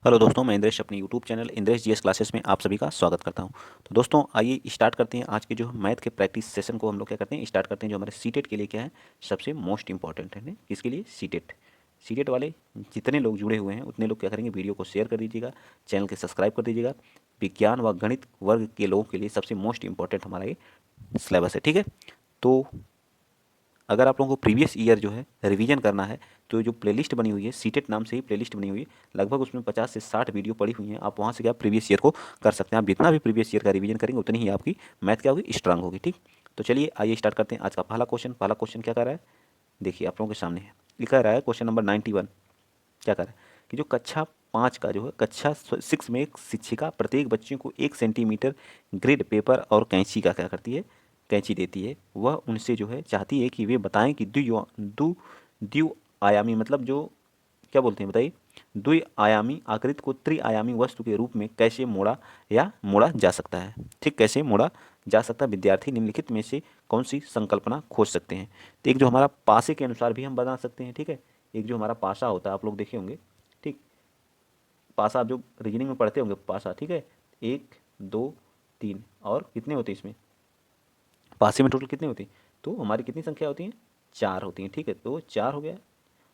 Hello दोस्तों, मैं इंद्रेश अपने YouTube channel Indresh GS classes में आप सभी का स्वागत करता हूं। तो दोस्तों आइए स्टार्ट करते हैं आज के जो मैथ के प्रैक्टिस सेशन को। हम लोग क्या करते हैं, स्टार्ट करते हैं जो हमारे सीटेट के लिए क्या है सबसे मोस्ट इंपॉर्टेंट है। किसके लिए? सीटेट। सीटेट वाले जितने लोग जुड़े हुए हैं उतने लोग क्या करेंगे, वीडियो को शेयर कर दीजिएगा, चैनल के सब्सक्राइब कर दीजिएगा। विज्ञान व गणित वर्ग के लोगों के लिए सबसे मोस्ट इंपॉर्टेंट हमारा ये सिलेबस है। ठीक है, तो अगर आप लोगों को प्रीवियस ईयर जो है रिवीजन करना है तो जो प्लेलिस्ट बनी हुई है, सीटेट नाम से ही प्लेलिस्ट बनी हुई है, लगभग उसमें 50 से 60 वीडियो पड़ी हुई हैं। आप वहाँ से क्या प्रीवियस ईयर को कर सकते हैं। आप जितना भी प्रीवियस ईयर का रिवीजन करेंगे उतनी ही आपकी मैथ क्या होगी, स्ट्रांग होगी। ठीक, तो चलिए आइए स्टार्ट करते हैं आज का पहला क्वेश्चन। पहला क्वेश्चन क्या कर रहा है, देखिए आप लोगों के सामने है। ये कह रहा है क्वेश्चन नंबर 91 क्या कर रहा है कि जो कक्षा 5 का जो है, कक्षा 6 में एक शिक्षिका प्रत्येक बच्चे को 1 सेंटीमीटर ग्रेड पेपर और कैंची का क्या करती है, कैंची देती है। वह उनसे जो है चाहती है कि वे बताएं कि द्विआयामी मतलब जो क्या बोलते हैं बताइए, द्विआयामी आकृति को त्रिआयामी वस्तु के रूप में कैसे मोड़ा या मोड़ा जा सकता है। ठीक, कैसे मोड़ा जा सकता है। विद्यार्थी निम्नलिखित में से कौन सी संकल्पना खोज सकते हैं। तो एक जो हमारा पासे के अनुसार भी हम बना सकते हैं। ठीक है, एक जो हमारा पासा होता है आप लोग देखे होंगे। ठीक, पासा आप जो रीजनिंग में पढ़ते होंगे पासा। ठीक है, 1 2 3 और कितने होते हैं इसमें, पासे में टोटल कितने होते हैं, तो हमारी कितनी संख्या होती है, 4 होती हैं। ठीक है, तो 4 हो गया।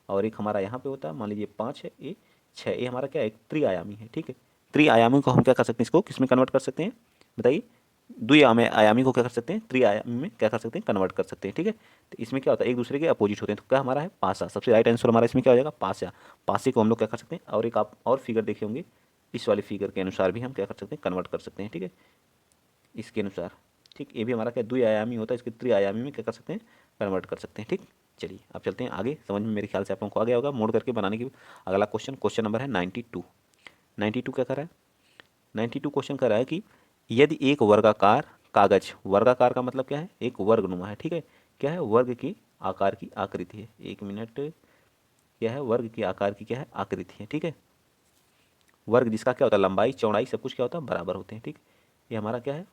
और एक हमारा यहाँ पे होता है, मान लीजिए 5 है, ये 6, ये हमारा क्या है, एक त्रिआयामी है। ठीक है, त्रिआयामी को हम क्या कर सकते हैं, इसको किस में कन्वर्ट कर सकते हैं बताइए, द्विआयामी आयामी को क्या कर सकते हैं, त्रिआयामी में क्या कर सकते हैं, कन्वर्ट कर सकते हैं। ठीक है, तो इसमें क्या होता है, एक दूसरे के अपोजिट होते हैं। तो क्या हमारा है, पासा। सबसे राइट आंसर हमारा इसमें क्या हो जाएगा, पासा। पासे को हम लोग क्या कर सकते हैं, और एक आप और फिगर देखे होंगे, इस वाले फिगर के अनुसार भी हम क्या कर सकते हैं, कन्वर्ट कर सकते हैं। ठीक है, इसके अनुसार। ठीक, ये भी हमारा क्या द्विआयामी होता है, इसके त्रिआयामी में क्या कर सकते हैं, कन्वर्ट कर सकते हैं। ठीक, चलिए अब चलते हैं आगे। समझ में मेरे ख्याल से आप लोगों को आ गया होगा मोड़ करके बनाने की। अगला क्वेश्चन, क्वेश्चन नंबर है 92। 92 क्या कर रहा है, 92 क्वेश्चन कर रहा है कि यदि एक वर्गाकार कागज, वर्गाकार का मतलब क्या है, एक वर्गनुमा है। ठीक है, क्या है, वर्ग की आकार की आकृति है। एक मिनट, क्या है, वर्ग की आकार की क्या है, आकृति है। ठीक है, वर्ग जिसका क्या होता है, लंबाई चौड़ाई सब कुछ क्या होता है, बराबर होते हैं। ठीक, ये हमारा क्या है,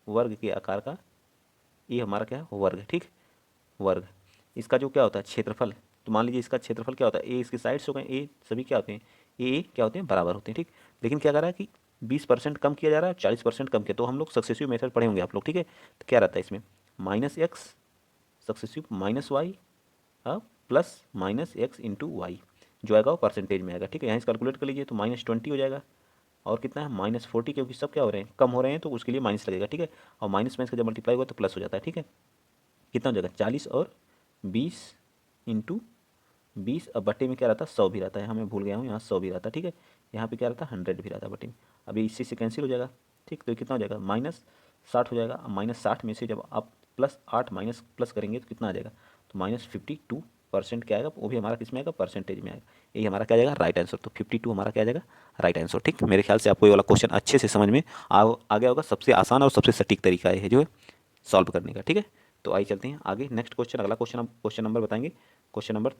वर्ग के आकार का, ये हमारा क्या है, वर्ग। ठीक, वर्ग। इसका जो क्या होता है, क्षेत्रफल। तो मान लीजिए इसका क्षेत्रफल क्या होता है, ए इसकी साइड्स हो गए, ए सभी क्या होते हैं, ए क्या होते हैं, बराबर होते हैं। ठीक, लेकिन क्या कर रहा है कि 20% कम किया जा रहा है, 40% कम किया। तो हम लोग सक्सेसिव मेथड पढ़े होंगे आप लोग। ठीक है, तो क्या रहता है इसमें, -x successive -y plus -x into y, जो आएगा वो परसेंटेज में आएगा। ठीक है, यहाँ से कैलकुलेट कर लीजिए तो -20 हो जाएगा। और कितना है, -40, क्योंकि सब क्या हो रहे हैं, कम हो रहे हैं, तो उसके लिए माइनस लगेगा। ठीक है, और माइनस माइनस का जब मल्टीप्लाई हुआ तो प्लस हो जाता है। ठीक है, कितना हो जाएगा, 40 और 20 इंटू 20। अब बट्टे में क्या रहता है, 100 भी रहता है, यहाँ मैं भूल गया हूँ, यहाँ 100 भी रहता है। ठीक है, यहाँ पे क्या रहता है, 100 भी रहता है बट्टे में। अभी इससे से कैंसिल हो जाएगा। ठीक, तो ये कितना हो जाएगा, -60 हो जाएगा। अब -60 में से जब आप +8 माइनस प्लस करेंगे तो कितना आ जाएगा, तो -52% क्या आएगा, वो भी हमारा किस में आएगा, परसेंटेज में आएगा। यही हमारा क्या जाएगा, राइट आंसर। तो 52 हमारा क्या आ जाएगा, राइट आंसर। ठीक, मेरे ख्याल से आपको ये वाला क्वेश्चन अच्छे से समझ में आ गया होगा। सबसे आसान और सबसे सटीक तरीका है जो है सॉल्व करने का। ठीक है, तो आइए चलते हैं आगे, नेक्स्ट क्वेश्चन। अगला क्वेश्चन, हम क्वेश्चन नंबर बताएंगे, क्वेश्चन नंबर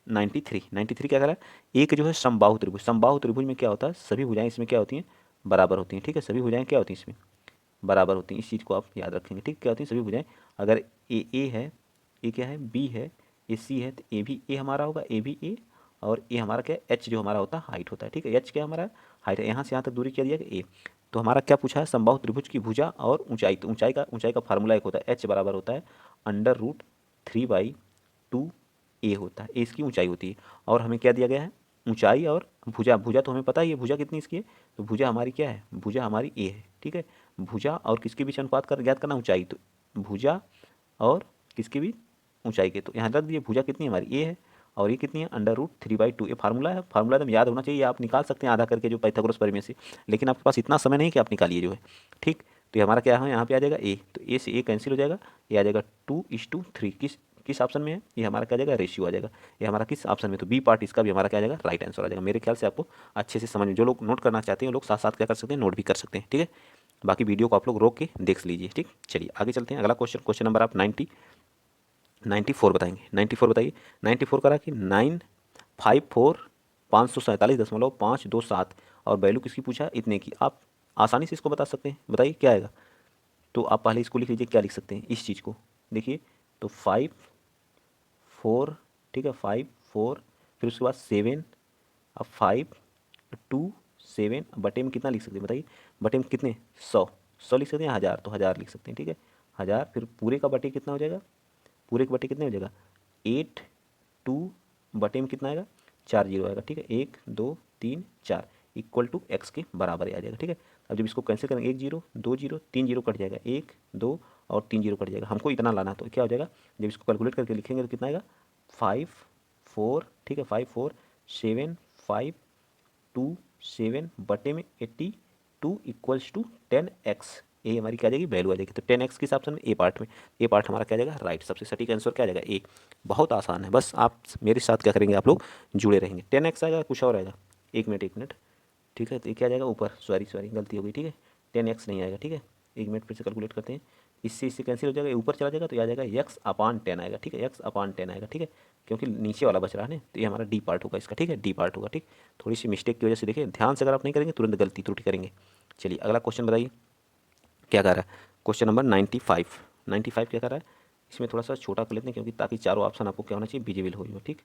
93 क्या कह रहा है, एक जो है समबाहु त्रिभुज। समबाहु त्रिभुज में क्या होता है, सभी भुजाएं इसमें क्या होती हैं, बराबर होती हैं। ठीक है, सभी भुजाएं क्या होती हैं इसमें, बराबर होती हैं। इस चीज़ को आप याद रखेंगे। ठीक, क्या होती हैं सभी भुजाएं, अगर ए है, ए क्या है, बी है, ए सी है, तो ए भी ए हमारा होगा, ए भी ए। और ए हमारा क्या है, एच जो हमारा होता है हाइट होता है। ठीक है, एच क्या हमारा हाइट है, यहाँ से यहाँ तक दूरी क्या दिया गया, ए। तो हमारा क्या पूछा है, समबाहु त्रिभुज की भुजा और ऊंचाई। तो ऊंचाई का फार्मूला एक होता है, एच बराबर होता है √3/2 ए होता है, ए इसकी ऊंचाई होती है। और हमें क्या दिया गया है, ऊंचाई और भुजा। भुजा तो हमें पता ही है, भुजा कितनी इसकी है, तो भुजा हमारी क्या है, भुजा हमारी ए है। ठीक है, भुजा और किसके बीच अनुपात कर ज्ञात करना, ऊंचाई। तो भुजा और किसके बीच, ऊंचाई के। तो यहाँ रख दिए, भुजा कितनी हमारी ए है और ये कितनी है, √3/2। ये फार्मूला है, फार्मूला एकदम याद होना चाहिए। आप निकाल सकते हैं आधा करके जो पाइथागोरस प्रमेय से, लेकिन आपके पास इतना समय नहीं कि आप निकालिए जो है। ठीक, तो ये हमारा क्या है, यहाँ पे आ जाएगा ए। तो ए से ए कैंसिल हो जाएगा, ये आ जाएगा 2:3। किस किस ऑप्शन में है, ये हमारा क्या आ जाएगा, रेशियो आ जाएगा। ये हमारा किस ऑप्शन में, तो बी पार्ट इसका भी हमारा क्या आ जाएगा, राइट आंसर आ जाएगा। मेरे ख्याल से आपको अच्छे से समझ में, जो लोग नोट करना चाहते हैं वो लोग साथ साथ क्या कर सकते हैं, नोट भी कर सकते हैं। ठीक है, बाकी वीडियो को आप लोग रोक के देख लीजिए। ठीक, चलिए आगे चलते हैं। अगला क्वेश्चन, क्वेश्चन नंबर आप 94 बताएंगे। 94 बताइए। 94 करा कि 954 547.527 और वैल्यू किसकी पूछा है, इतने की। आप आसानी से इसको बता सकते हैं, बताइए क्या आएगा। तो आप पहले इसको लिख लीजिए, क्या लिख सकते हैं इस चीज़ को, देखिए। तो 5 4, ठीक है, 5 4, फिर उसके बाद 7 अब 5 2 7 बटे में कितना लिख सकते हैं बताइए, बटे में कितने 100 लिख सकते हैं, 1000 तो 1000 लिख सकते हैं, ठीक है 1000। फिर पूरे का बटे कितना हो जाएगा, पूरे के बटे कितने हो जाएगा 8 2 बटे में कितना आएगा 4 जीरो आएगा, ठीक है 1 2 3 4 इक्वल टू एक्स के बराबर आ जाएगा, ठीक है। अब जब इसको कैंसिल करेंगे 1 जीरो 2 जीरो 3 जीरो कट जाएगा, 1 2 और 3 जीरो कट जाएगा, हमको इतना लाना तो क्या हो जाएगा, जब इसको कैलकुलेट करके लिखेंगे तो कितना आएगा 5 4, ठीक है 5 4 7 5 2 7 बटे में 82 इक्वल्स टू 10x। ए हमारी क्या आ जाएगी वैल्यू आ जाएगी, तो 10x किस ऑप्शन में, ए पार्ट में, ए पार्ट हमारा क्या आ जाएगा राइट, सबसे सटीक आंसर क्या आ जाएगा ए। बहुत आसान है, बस आप मेरे साथ क्या करेंगे, आप लोग जुड़े रहेंगे। 10x आएगा कुछ और आएगा, एक मिनट, ठीक है तो ये क्या आ जाएगा ऊपर, सॉरी गलती हो गई, ठीक है 10x नहीं आएगा, ठीक है 1 मिनट फिर से कैलकुलेट करते हैं, इससे कैंसिल हो जाएगा, ऊपर चला जाएगा तो ये आ जाएगा x/10 आएगा, ठीक है x/10 आएगा, ठीक है क्योंकि नीचे वाला बच रहा है ना, तो ये हमारा डी पार्ट होगा इसका, ठीक है डी पार्ट होगा, ठीक। थोड़ी सी मिस्टेक की वजह से देखिए, ध्यान से अगर आप नहीं करेंगे तुरंत गलती त्रुटि करेंगे। चलिए अगला क्वेश्चन बताइए क्या कर रहा है, क्वेश्चन नंबर 95 क्या कर रहा है, इसमें थोड़ा सा छोटा कर लेते हैं क्योंकि ताकि चारों ऑप्शन आपको क्या होना चाहिए विजिबल हो जाए, ठीक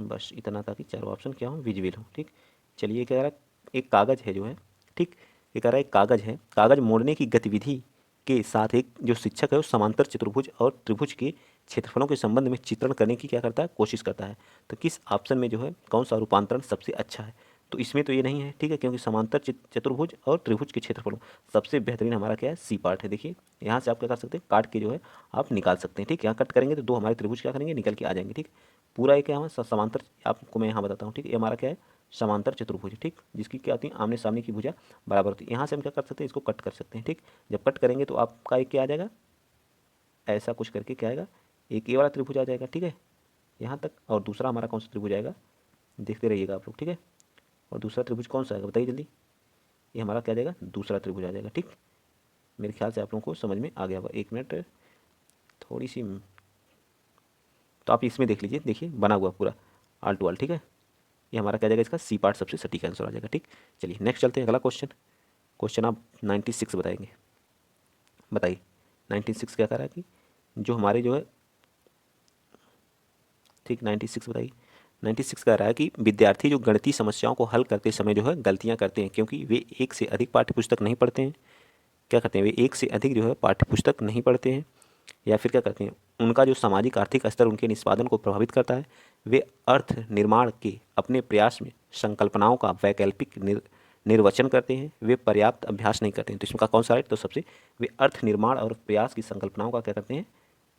बस इतना, ताकि चारों ऑप्शन क्या हो विजिबल हो, ठीक। चलिए क्या कह रहा है, एक कागज़ है जो है, ठीक ये कह रहा है एक कागज़ है, कागज़ मोड़ने की गतिविधि के साथ एक जो शिक्षक है वो समांतर चतुर्भुज और त्रिभुज के क्षेत्रफलों के संबंध में चित्रण करने की क्या करता है कोशिश करता है, तो किस ऑप्शन में जो है कौन सा रूपांतरण सबसे अच्छा है, तो इसमें तो ये नहीं है, ठीक है क्योंकि समांतर चतुर्भुज और त्रिभुज के क्षेत्रफलों सबसे बेहतरीन हमारा क्या है सी पार्ट है। देखिए यहाँ से आप क्या कर सकते हैं, काट के जो है आप निकाल सकते हैं, ठीक यहाँ कट करेंगे तो दो हमारे त्रिभुज क्या करेंगे निकल के आ जाएंगे, ठीक पूरा एक क्या है समांतर, आपको मैं यहाँ बताता हूँ, ठीक ये हमारा क्या है समांतर चतुर्भुज, ठीक जिसकी क्या होती है आमने सामने की भुजा बराबर होती है। यहाँ से हम क्या कर सकते हैं, इसको कट कर सकते हैं, ठीक जब कट करेंगे तो आपका एक क्या आ जाएगा, ऐसा कुछ करके क्या आएगा, एक ये वाला त्रिभुज आ जाएगा, ठीक है यहाँ तक, और दूसरा हमारा कौन सा त्रिभुज आएगा देखते रहिएगा आप लोग, ठीक है और दूसरा त्रिभुज कौन सा आएगा बताइए जल्दी, ये हमारा क्या आ जाएगा दूसरा त्रिभुज आ जाएगा, ठीक मेरे ख्याल से आप लोगों को समझ में आ गया होगा, 1 मिनट थोड़ी सी, तो आप इसमें देख लीजिए, देखिए बना हुआ पूरा आल टू आल, ठीक है ये हमारा क्या जाएगा, इसका सी पार्ट सबसे सटीक आंसर आ जाएगा, ठीक। चलिए नेक्स्ट चलते हैं, अगला क्वेश्चन आप 96 बताएंगे, बताइए 96 क्या कह रहा है कि जो हमारे जो है, ठीक 96 बताइए, 96 कह रहा है कि विद्यार्थी जो गणितीय समस्याओं को हल करते समय जो है गलतियां करते हैं क्योंकि वे एक से अधिक पाठ्यपुस्तक नहीं पढ़ते हैं, क्या करते हैं वे एक से अधिक जो है पाठ्यपुस्तक नहीं पढ़ते हैं, या फिर क्या करते हैं उनका जो सामाजिक आर्थिक स्तर उनके निष्पादन को प्रभावित करता है, वे अर्थ निर्माण के अपने प्रयास में संकल्पनाओं का वैकल्पिक निर्वचन करते हैं, वे पर्याप्त अभ्यास नहीं करते हैं, तो इसमें का कौन सा राइट, तो सबसे वे अर्थ निर्माण और प्रयास की संकल्पनाओं का क्या करते हैं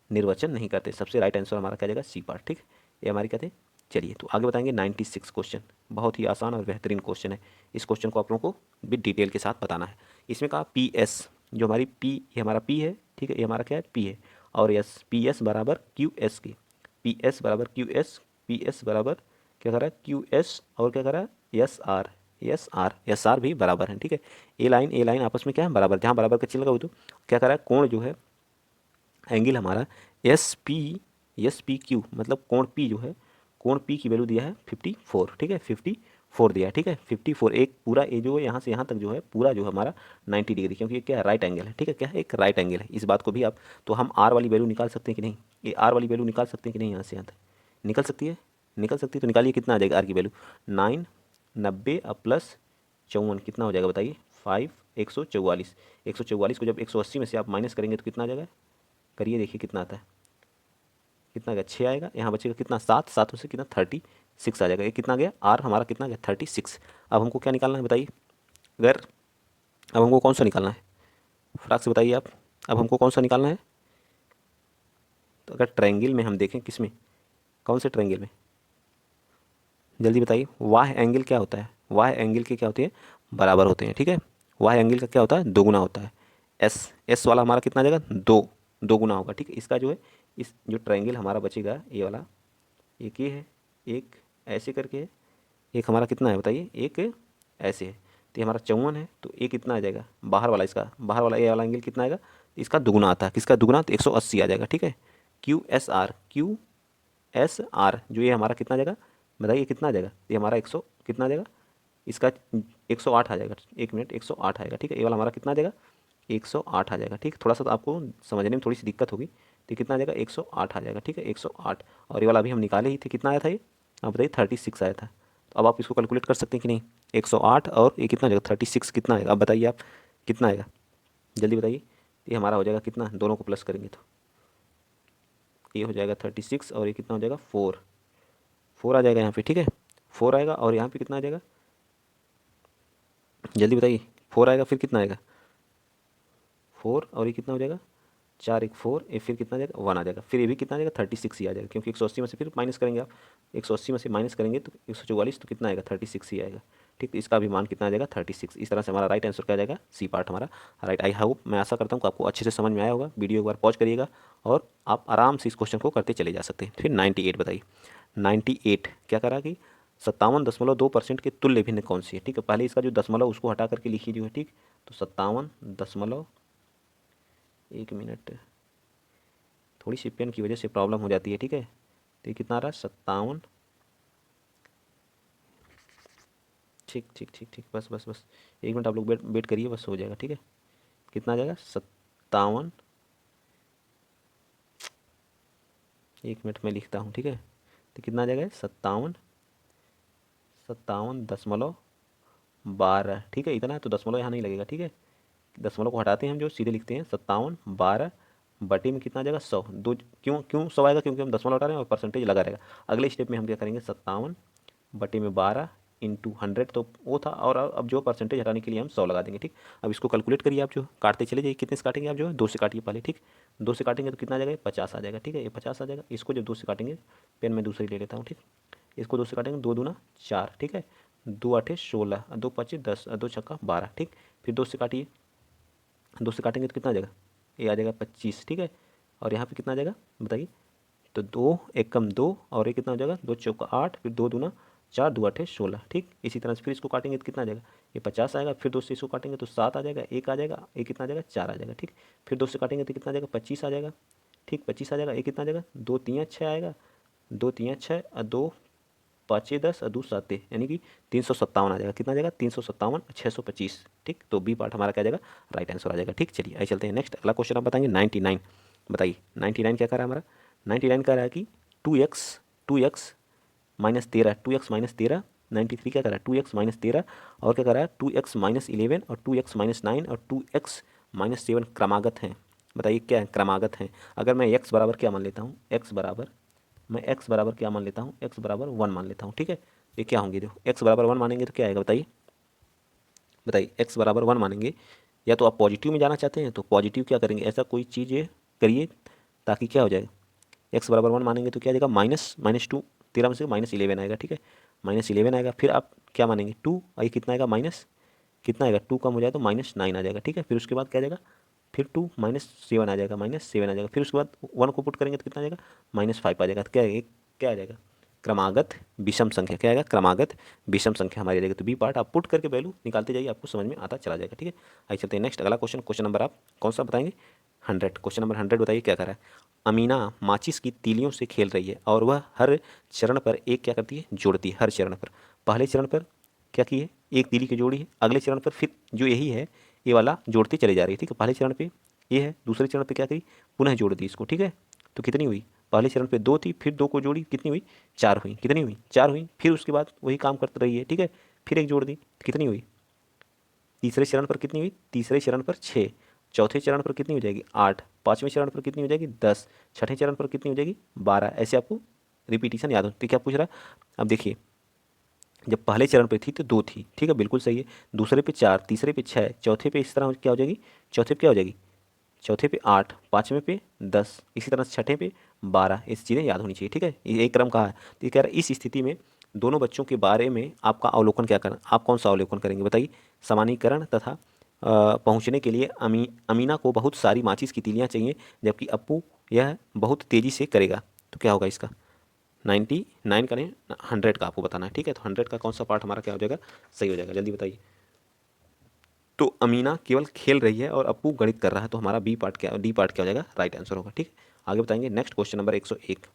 निर्वचन नहीं करते, सबसे राइट आंसर हमारा क्या जाएगा सी पार्ट, ठीक ये हमारी क्या थे। चलिए तो आगे बताएंगे 96 क्वेश्चन, बहुत ही आसान और बेहतरीन क्वेश्चन है, इस क्वेश्चन को आप लोगों को भी डिटेल के साथ बताना है। इसमें कहा पी एस, जो हमारी पी ये हमारा पी है, ठीक है ये हमारा क्या है पी है, और एस पी एस बराबर क्यू एस के, पी एस बराबर क्यू एस, पी एस बराबर क्या कर रहा है क्यू एस, और क्या कर रहा है एस आर भी बराबर है, ठीक है ए लाइन आपस में क्या है बराबर, जहाँ बराबर का चिन्ह लगा हुआ तो क्या कर रहा है कोण जो है एंगल हमारा एस पी क्यू, मतलब कोण पी जो है, कोण पी की वैल्यू दिया है 54, ठीक है 54 दिया है, ठीक है 54, एक पूरा ये जो है यहाँ से यहाँ तक जो है पूरा जो है हमारा 90 डिग्री, क्योंकि ये क्या है राइट एंगल है, ठीक है क्या है एक राइट एंगल है, इस बात को भी आप, तो हम आर वाली वैल्यू निकाल सकते हैं कि नहीं, ये आर वाली वैल्यू निकाल सकते हैं कि नहीं, यहाँ से यहाँ तक निकल सकती है, तो निकालिए कितना आ जाएगा आर की वैल्यू 9 90 प्लस 54 कितना हो जाएगा बताइए 5 144, 144 को जब 180 में से आप माइनस करेंगे तो कितना आ जाएगा, करिए देखिए कितना आता है, कितना गया 6 आएगा, यहाँ बचेगा कितना 7, 7 में से कितना 36 आ जाएगा, ये कितना गया आर हमारा कितना गया 36। अब हमको क्या निकालना है बताइए, अगर अब हमको कौन सा निकालना है फटाक से बताइए आप, अब हमको कौन सा निकालना है, तो अगर ट्रायंगल में हम देखें किस में, कौन से ट्रायंगल में जल्दी बताइए, वाह एंगल क्या होता है, वाह एंगल के क्या होती है बराबर होते हैं, ठीक है वाह एंगल का क्या होता है दोगुना होता है, एस वाला हमारा कितना आ जाएगा दो गुना होगा, ठीक है इसका जो है इस जो ट्रायंगल हमारा बचेगा ये वाला, एक ये है, एक ऐसे करके है, एक हमारा कितना है बताइए एक ऐसे है, तो ये हमारा 54 है, तो ये कितना आ जाएगा बाहर वाला, इसका बाहर वाला ये वाला एंगल कितना आएगा, इसका दुगुना आता है, किसका दुगुना, तो 180 आ जाएगा, ठीक है क्यू एस आर जो ये हमारा कितना आ जाएगा बताइए कितना आ जाएगा, ये हमारा 100 कितना आ जाएगा, इसका 108 आ जाएगा, 1 मिनट 108 आएगा, ठीक है ये वाला हमारा कितना आ जाएगा 108 आ जाएगा, ठीक थोड़ा सा तो आपको समझने में थोड़ी सी दिक्कत होगी, तो कितना आ जाएगा 108 आ जाएगा, ठीक है 108, और ये वाला अभी हम निकाले ही थे कितना आया था ये, आप बताइए 36 आया था, तो अब आप इसको कैलकुलेट कर सकते हैं कि नहीं। 108 और ये कितना हो जाएगा 36 कितना आएगा, अब बताइए आप कितना आएगा, जल्दी बताइए। ये हमारा हो जाएगा कितना, दोनों को प्लस करेंगे तो ये हो जाएगा 36 और ये कितना हो जाएगा 4 आ जाएगा यहाँ पे, ठीक है 4 आएगा और यहाँ पे कितना आ जाएगा, जल्दी बताइए। 4 आएगा फिर कितना आएगा 4 और ये कितना हो जाएगा 4 1 4, ये फिर कितना आ जाएगा 1 आ जाएगा, फिर ये भी कितना आ जाएगा 36 ही आ जाएगा, क्योंकि 180 में से फिर माइनस करेंगे आप, 180 में से माइनस करेंगे तो 144, तो कितना आएगा 36 ही आएगा। ठीक, तो इसका भी मान कितना आ जाएगा 36। इस तरह से हमारा राइट आंसर क्या आ जाएगा, सी पार्ट हमारा राइट। आई होप, मैं आशा करता हूँ कि आपको अच्छे से समझ में आया होगा। वीडियो एक बार पॉज करिएगा और आप आराम से इस क्वेश्चन को करते चले जा सकते हैं। फिर 98 बताइए। 98 क्या करा कि 57.2% के तुल्य भिन्न कौन सी है। ठीक है, पहले इसका जो दशमलव उसको हटा करके लिखिए जो है, ठीक। तो 57 दशमलव, एक मिनट, थोड़ी सी पेन की वजह से प्रॉब्लम हो जाती है, ठीक है। तो ये कितना आ रहा है 57, ठीक ठीक ठीक ठीक, बस बस बस, एक मिनट आप लोग वेट करिए, बस हो जाएगा, ठीक है। कितना आ जाएगा 57, एक मिनट में लिखता हूँ, ठीक है। तो कितना आ जाएगा 57, 57.12, ठीक है। इतना है तो दशमलव यहाँ नहीं लगेगा, ठीक है। दशमलव को हटाते हैं हम, जो सीधे लिखते हैं 57/12 बटे में कितना आ जाएगा 100। दो क्यों क्यों 100 आएगा, क्योंकि हम दशमलव हटा रहे हैं और परसेंटेज लगा रहेगा। अगले स्टेप में हम क्या करेंगे 57 बटे में 12 इंटू 100, तो वो था, और अब जो परसेंटेज हटाने के लिए हम 100 लगा देंगे, ठीक। अब इसको कैलकुलेट करिए आप, जो काटते चले जाइए। कितने से काटेंगे आप, जो है 2 से काटिए पहले, ठीक। 2 से काटेंगे तो कितना आ जाएगा 50 आ जाएगा, ठीक है। ये 50 आ जाएगा। इसको जब 2 से काटेंगे, पेन में दूसरी ले लेता हूँ, ठीक। इसको 2 से काटेंगे, 2 दूना 4, ठीक है। 2 8 16, 2 5 10, 2 छक्का 12, ठीक। फिर 2 से काटिए, 2 से काटेंगे तो कितना आ जाएगा, ये आ जाएगा 25, ठीक है। और यहाँ पे कितना आ जाएगा बताइए, तो 2 एकम 2 और ये कितना हो जाएगा 2 चौका 8, फिर 2 दूना 4, 2 8 16, ठीक। इसी तरह से फिर इसको काटेंगे तो कितना आ जाएगा, ये 50 आएगा। फिर 2 से इसको काटेंगे तो 7 आ जाएगा, 1 आ जाएगा, ये कितना आ जाएगा 4 आ जाएगा, ठीक। फिर 2 से काटेंगे तो कितना आ जाएगा 25 आ जाएगा, ठीक। 25 आ जाएगा, ये कितना आ जाएगा 2 3 6 आएगा, 2 3 6 और 2 5 10 और 2 7, यानी कि 357 आ जाएगा। कितना आ जाएगा 357 625, ठीक। तो बी पार्ट हमारा क्या आ जाएगा, राइट आंसर आ जाएगा, ठीक। चलिए आइए चलते हैं नेक्स्ट। अगला क्वेश्चन आप बताएंगे 99 बताइए। 99 क्या कर रहा है हमारा, 99 कह रहा है कि 2x माइनस 13, 2x माइनस 13। 93 क्या कर रहा है 2x माइनस 13, और क्या कर रहा है 2x माइनस 11 और 2x माइनस 9 और 2x माइनस 7 क्रमागत हैं। बताइए क्या है, क्रमागत हैं। अगर मैं x बराबर क्या मान लेता हूँ, x बराबर, मैं x बराबर क्या मान लेता हूँ, x बराबर 1 मान लेता हूँ, ठीक है। ये क्या होंगे, देखो x बराबर 1 मानेंगे तो क्या आएगा बताइए, बताइए x बराबर 1 मानेंगे, या तो आप पॉजिटिव में जाना चाहते हैं तो पॉजिटिव क्या करेंगे, ऐसा कोई चीज़ करिए ताकि क्या हो जाएगा, एक्स बराबर 1 मानेंगे तो क्या आ जाएगा -2, 13 में से -11 आएगा, ठीक है। -11 आएगा। फिर आप क्या मानेंगे 2, और ये कितना आएगा माइनस, कितना आएगा 2 कम हो जाए तो -9 आ जाएगा, ठीक है। फिर उसके बाद क्या आ जाएगा, फिर 2 -7 आ जाएगा, -7 आ जाएगा। फिर उसके बाद 1 को पुट करेंगे तो कितना आ जाएगा -5 आ जाएगा। तो क्या आ जाएगा क्रमागत विषम संख्या, क्या आएगा क्रमागत विषम संख्या हमारी आ जाएगी। तो बी पार्ट आप पुट करके वैल्यू निकालते जाइए, आपको समझ में आता चला जाएगा, ठीक है। आइए चलते हैं नेक्स्ट। अगला क्वेश्चन, क्वेश्चन नंबर आप कौन सा बताएंगे 100, क्वेश्चन नंबर 100 बताइए क्या कर रहा है। अमीना माचिस की तीलियों से खेल रही है और वह हर चरण पर एक क्या करती है, जोड़ती है। हर चरण पर, पहले चरण पर क्या की है, एक तीली की जोड़ी है। अगले चरण पर फिर जो यही है ये वाला जोड़ती चली जा रही है, ठीक है। पहले चरण पे ये है, दूसरे चरण पे क्या करी, पुनः जोड़ दी इसको, ठीक है। तो कितनी हुई, पहले चरण पे 2 थी, फिर 2 को जोड़ी, कितनी हुई 4 हुई, कितनी हुई 4 हुई। फिर उसके बाद वही काम करते रही है, ठीक है। फिर एक जोड़ दी, कितनी हुई, तीसरे चरण पर कितनी हुई, तीसरे चरण पर 6, चौथे चरण पर कितनी हो जाएगी 8, पाँचवें चरण पर कितनी हो जाएगी 10, छठे चरण पर कितनी हो जाएगी 12। ऐसे आपको रिपीटिशन याद हो। तो क्या पूछ रहा है, अब देखिए जब पहले चरण पे थी तो 2 थी, ठीक है बिल्कुल सही है। दूसरे पे 4, तीसरे पे 6, चौथे पे इस तरह क्या हो जाएगी, चौथे पे क्या हो जाएगी, चौथे पे 8, पाँचवें पे 10, इसी तरह से छठे पे 12। इस चीज़ें याद होनी चाहिए, ठीक है। ये एक क्रम कहा है। तो ये कह रहा है इस स्थिति में दोनों बच्चों के बारे में आपका अवलोकन क्या करना, आप कौन सा अवलोकन करेंगे बताइए। समानीकरण तथा पहुंचने के लिए अमीना को बहुत सारी माचिस की तीलियां चाहिए, जबकि अप्पू यह बहुत तेज़ी से करेगा। तो क्या होगा इसका, 99 का नहीं 100 का आपको बताना है, ठीक है। तो 100 का कौन सा पार्ट हमारा क्या हो जाएगा, सही हो जाएगा, जल्दी बताइए। तो अमीना केवल खेल रही है और अप्पू गणित कर रहा है, तो हमारा बी पार्ट क्या, डी पार्ट क्या हो जाएगा, राइट आंसर होगा, ठीक है। आगे बताएंगे नेक्स्ट क्वेश्चन नंबर 101।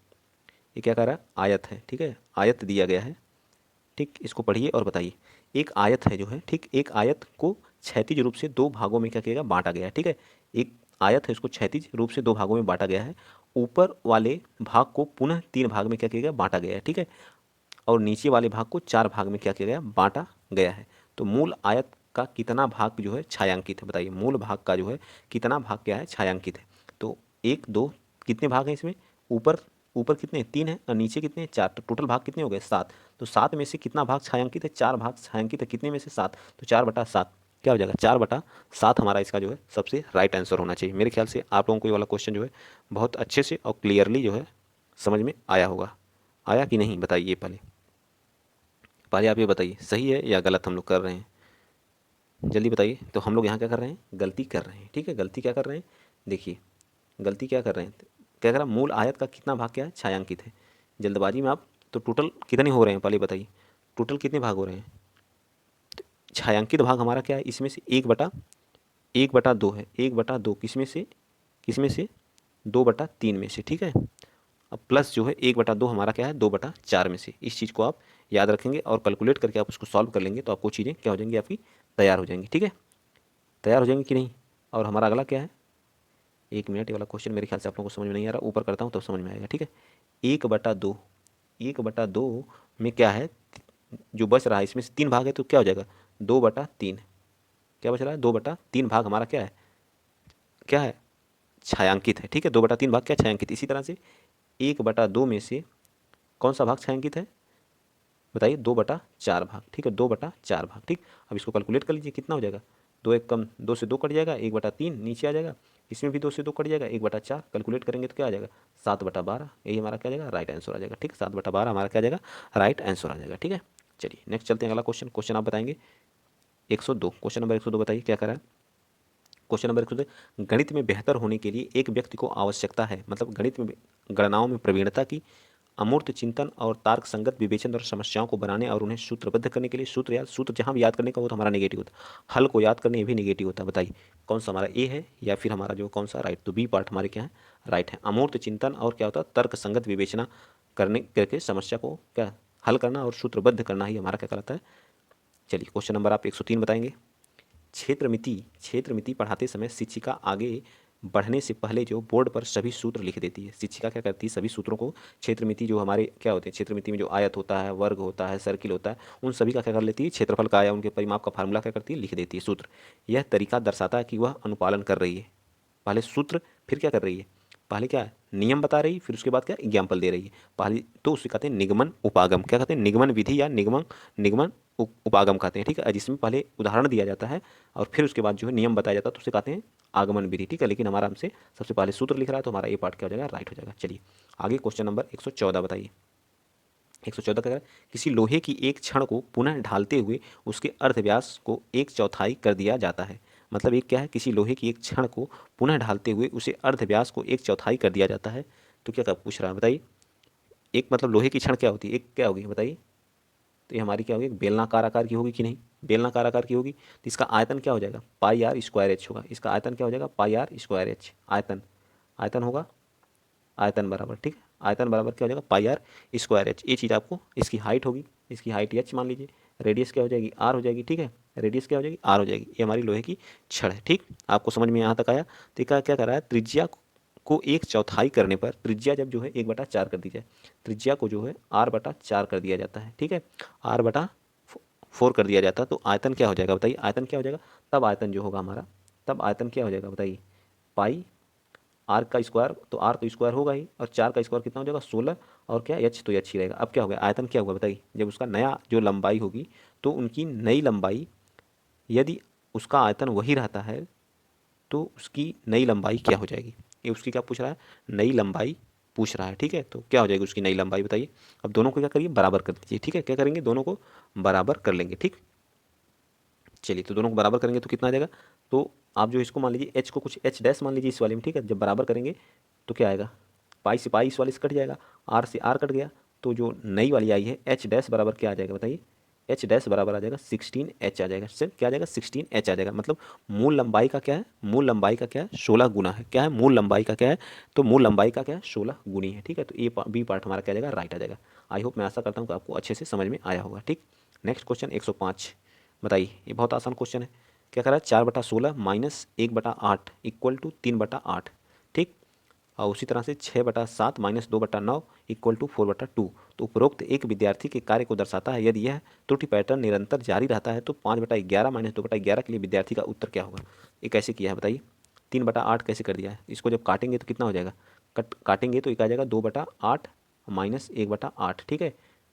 ये क्या कह रहा है, आयत है, ठीक है। आयत दिया गया है, ठीक। इसको पढ़िए और बताइए। एक आयत है जो है, ठीक, एक आयत को क्षैतिज रूप से 2 भागों में क्या किया गया, बांटा गया है, ठीक है। एक आयत है, उसको क्षैतिज रूप से 2 भागों में बांटा गया है। ऊपर वाले भाग को पुनः 3 भाग में क्या किया गया, बांटा गया है, ठीक है। और नीचे वाले भाग को 4 भाग में क्या किया गया, बांटा गया है। तो मूल आयत का कितना भाग जो है छायांकित है, बताइए मूल भाग का जो है कितना भाग क्या है, छायांकित है। तो 1 2 कितने भाग हैं इसमें, ऊपर ऊपर कितने 3 हैं और नीचे कितने 4, तो टोटल भाग कितने हो गए 7। तो 7 में से कितना भाग छायांकित है, 4 भाग छायांकित है, कितने में से 7, तो 4/7 क्या हो जाएगा, 4/7 हमारा इसका जो है सबसे राइट आंसर होना चाहिए। मेरे ख्याल से आप लोगों को ये वाला क्वेश्चन जो है बहुत अच्छे से और क्लियरली जो है समझ में आया होगा। आया कि नहीं बताइए, पहले पहले आप ये बताइए सही है या गलत हम लोग कर रहे हैं, जल्दी बताइए। तो हम लोग यहाँ क्या कर रहे हैं, गलती कर रहे हैं, ठीक है, गलती क्या कर रहे हैं, देखिए गलती क्या कर रहे हैं, क्या कर रहा है, मूल आयत का कितना भाग क्या है, छायांकित है। जल्दबाजी में आप तो टोटल कितने हो रहे हैं पहले बताइए, टोटल कितने भाग हो रहे हैं, छायांकित भाग हमारा क्या है, इसमें से 1/2 है, 1/2 किस में से 2/3 में से, ठीक है। अब प्लस जो है 1/2 हमारा क्या है, 2/4 में से। इस चीज़ को आप याद रखेंगे और कैलकुलेट करके आप उसको सॉल्व कर लेंगे तो आपको चीज़ें क्या हो जाएंगी, आपकी तैयार हो जाएंगी, ठीक है, तैयार हो जाएंगी कि नहीं। और हमारा अगला क्या है, 1 मिनट, ये वाला क्वेश्चन मेरे ख्याल से आप लोगों को समझ में नहीं आ रहा, ऊपर करता हूँ तब समझ में आएगा, ठीक है। 1/2, 1/2 में क्या है, जो बच रहा है इसमें से 3 भाग है तो क्या हो जाएगा, 2/3, क्या बच रहा है, 2/3 भाग हमारा क्या है छायांकित है, ठीक है, 2/3 भाग क्या छायांकित। इसी तरह से 1/2 में से कौन सा भाग छायांकित है, बताइए 2/4 भाग, ठीक है, 2/4 भाग, ठीक। अब इसको कैलकुलेट कर लीजिए कितना हो जाएगा, 2 1 कम 2 से 2 कट जाएगा, 1/3 नीचे आ जाएगा, इसमें भी 2 से 2 कट जाएगा, 1/4 कैलकुलेट करेंगे तो क्या आ जाएगा, 7/12, यही हमारा क्या जाएगा, राइट आंसर आ जाएगा, ठीक है, 7/12 हमारा क्या जाएगा, राइट आंसर आ जाएगा, ठीक है। चलिए नेक्स्ट चलते हैं, अगला क्वेश्चन, क्वेश्चन आप बताएंगे 102, क्वेश्चन नंबर 102 बताइए क्या करा है। क्वेश्चन नंबर 102, गणित में बेहतर होने के लिए एक व्यक्ति को आवश्यकता है, मतलब गणित में गणनाओं में प्रवीणता की, अमूर्त चिंतन और तर्क संगत विवेचन और समस्याओं को बनाने और उन्हें सूत्रबद्ध करने के लिए, सूत्र जहां भी याद करने का वो तो हमारा नेगेटिव होता है, हल को याद करने ये भी नेगेटिव होता है। बताइए कौन सा हमारा ए है या फिर हमारा जो कौन सा राइट, तो बी पार्ट हमारे क्या है, राइट है। अमूर्त चिंतन और क्या होता है, तर्क संगत विवेचना करने करके समस्या को क्या हल करना और सूत्रबद्ध करना ही हमारा क्या कहलाता है। चलिए क्वेश्चन नंबर आप 103 बताएंगे। क्षेत्र मिति पढ़ाते समय शिक्षिका आगे बढ़ने से पहले जो बोर्ड पर सभी सूत्र लिख देती है। शिक्षिका क्या करती है, सभी सूत्रों को, क्षेत्र मिति जो हमारे क्या होते हैं, क्षेत्र मिति में जो आयत होता है, वर्ग होता है, सर्किल होता है, उन सभी का क्या कर लेती है, क्षेत्रफल का या उनके परिमाप का फार्मूला क्या करती है, लिख देती है सूत्र। यह तरीका दर्शाता है कि वह अनुपालन कर रही है। पहले सूत्र, फिर क्या कर रही है, पहले क्या नियम बता रही है, फिर उसके बाद क्या एग्जाम्पल दे रही है। पहले तो उसे कहते हैं निगमन उपागम, क्या कहते हैं, निगमन विधि या निगमन उपागम कहते हैं, ठीक है, जिसमें पहले उदाहरण दिया जाता है और फिर उसके बाद जो है नियम बताया जाता है तो उसे कहते हैं आगमन विधि, ठीक है। लेकिन हमारा हमसे सबसे पहले सूत्र लिख रहा है तो हमारा ये पार्ट क्या हो जाएगा, राइट हो जाएगा। चलिए आगे क्वेश्चन नंबर 114 बताइए। 114 का किसी लोहे की एक छड़ को पुनः ढालते हुए उसके अर्धव्यास को 1/4 कर दिया जाता है। मतलब एक क्या है, किसी लोहे की एक छड़ को पुनः ढालते हुए उसे अर्धव्यास को 1/4 कर दिया जाता है। तो क्या पूछ रहा है बताइए, एक मतलब लोहे की छड़ क्या होती है, एक क्या होगी बताइए, तो ये हमारी क्या होगी, बेलनाकार आकार की होगी कि नहीं, बेलनाकार आकार की होगी, तो इसका आयतन क्या हो जाएगा, πr² होगा। इसका आयतन क्या हो जाएगा, πr², आयतन, आयतन होगा, आयतन बराबर, ठीक है, आयतन बराबर क्या हो जाएगा, πr²। ये चीज़ आपको, इसकी हाइट होगी, इसकी हाइट h मान लीजिए, रेडियस क्या हो जाएगी, r हो जाएगी, ठीक है, रेडियस क्या हो जाएगी, r हो जाएगी। ये हमारी लोहे की छड़ है, ठीक, आपको समझ में यहाँ तक आया। तो क्या क्या कर रहा है, त्रिज्या को 1/4 करने पर, त्रिज्या जब जो है 1/4 कर दी जाए, त्रिज्या को जो है r/4 कर दिया जाता है, ठीक है, r/4 कर दिया जाता है, तो आयतन क्या हो जाएगा बताइए, आयतन क्या हो जाएगा, तब आयतन जो होगा हमारा, तब आयतन क्या हो जाएगा बताइए, पाई आर का स्क्वायर, तो आर तो स्क्वायर होगा ही, और 4 का स्क्वायर कितना हो जाएगा 16, और क्या एच तो एच ही रहेगा। अब क्या हो गया, आयतन क्या होगा बताइए, जब उसका नया जो लंबाई होगी तो उनकी नई लंबाई, यदि उसका आयतन वही रहता है तो उसकी नई लंबाई क्या हो जाएगी, ये उसकी क्या पूछ रहा है, नई लंबाई पूछ रहा है, ठीक है। तो क्या हो जाएगी उसकी नई लंबाई बताइए। अब दोनों को क्या करिए, बराबर कर दीजिए, ठीक है, क्या करेंगे, दोनों को बराबर कर लेंगे, ठीक। चलिए तो दोनों को बराबर करेंगे तो कितना आ जाएगा, तो आप जो इसको मान लीजिए एच को कुछ एच डैश मान लीजिए इस वाले में, ठीक है, जब बराबर करेंगे तो क्या आएगा, पाई से पाई इस वाले से कट जाएगा, आर से आर कट गया, तो जो नई वाली आई है एच डैश बराबर क्या आ जाएगा बताइए, एच डैश बराबर आ जाएगा 16h आ जाएगा, सर क्या आ जाएगा 16h आ जाएगा। मतलब मूल लंबाई का क्या है, मूल लंबाई का क्या है 16 गुना है, क्या है मूल लंबाई का क्या है, तो मूल लंबाई का क्या है 16 गुनी है, ठीक है। तो ए बी पार्ट हमारा क्या आ जाएगा, राइट आ जाएगा। आई होप, मैं आशा करता हूँ कि आपको अच्छे से समझ में आया होगा, ठीक। नेक्स्ट क्वेश्चन 105 बताइए, ये बहुत आसान क्वेश्चन है। क्या करा है, 4/16 माइनस 1/8 इक्वल टू 3/8, ठीक। और उसी तरह से 6/7 माइनस 2/9 इक्वल टू 4/2। तो उपरोक्त एक विद्यार्थी के कार्य को दर्शाता है। यदि यह त्रुटि पैटर्न निरंतर जारी रहता है तो 5/11 माइनस 2/11 के लिए विद्यार्थी का उत्तर क्या होगा। ये कैसे किया है बताइए। 3/8 कैसे कर दिया है। इसको जब काटेंगे तो कितना हो जाएगा, काटेंगे तो एक आ जाएगा 2/8 माइनस 1/8। ठीक है,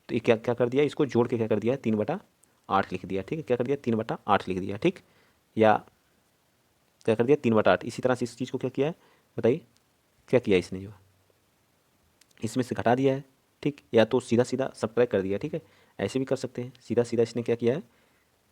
तो ये क्या क्या कर दिया, इसको जोड़ के क्या कर दिया, 3/8 लिख दिया। ठीक है, क्या कर दिया, 3/8 लिख दिया। ठीक, या क्या कर दिया, 3/8। इसी तरह से इस चीज़ को क्या किया है बताइए, क्या किया इसने, जो इसमें से घटा दिया है। ठीक, या तो सीधा सीधा सब्ट्रैक्ट कर दिया। ठीक है, ऐसे भी कर सकते हैं, सीधा सीधा इसने क्या किया है,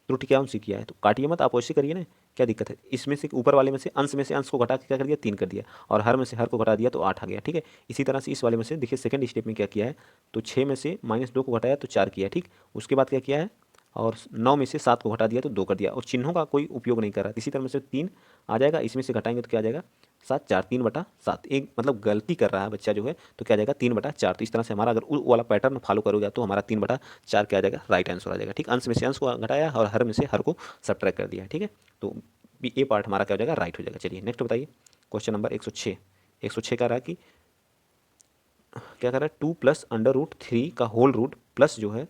त्रुटि क्या उनसे किया है। तो काटिए मत, आप वैसे करिए ना, क्या दिक्कत है। इसमें से ऊपर वाले में से अंश को घटा के क्या कर दिया, 3 कर दिया, और हर में से हर को घटा दिया तो 8 आ गया। ठीक है, इसी तरह से इस वाले में से देखिए सेकंड स्टेप में क्या किया है, तो 6 में से -2 को घटाया तो 4 किया। ठीक, उसके बाद क्या किया है, और 9 में से 7 को घटा दिया तो 2 कर दिया, और चिन्हों का कोई उपयोग नहीं कर रहा। इसी तरह से 3 आ जाएगा, इसमें से घटाएंगे तो क्या आ जाएगा, 7 4 3/7। एक मतलब गलती कर रहा है बच्चा जो है, तो क्या आ जाएगा 3/4। तो इस तरह से हमारा अगर वो वाला पैटर्न फॉलो करोगे तो हमारा 3/4 क्या आ जाएगा, राइट आंसर आ जाएगा। ठीक, अंश में से अंश को घटाया और हर में से हर को सब्ट्रैक्ट कर दिया। ठीक है, तो ये पार्ट हमारा क्या हो जाएगा, राइट हो जाएगा। चलिए नेक्स्ट बताइए, क्वेश्चन नंबर 106। 106 का रहा कि क्या कर रहा है, 2 प्लस √3 का होल रूट प्लस जो है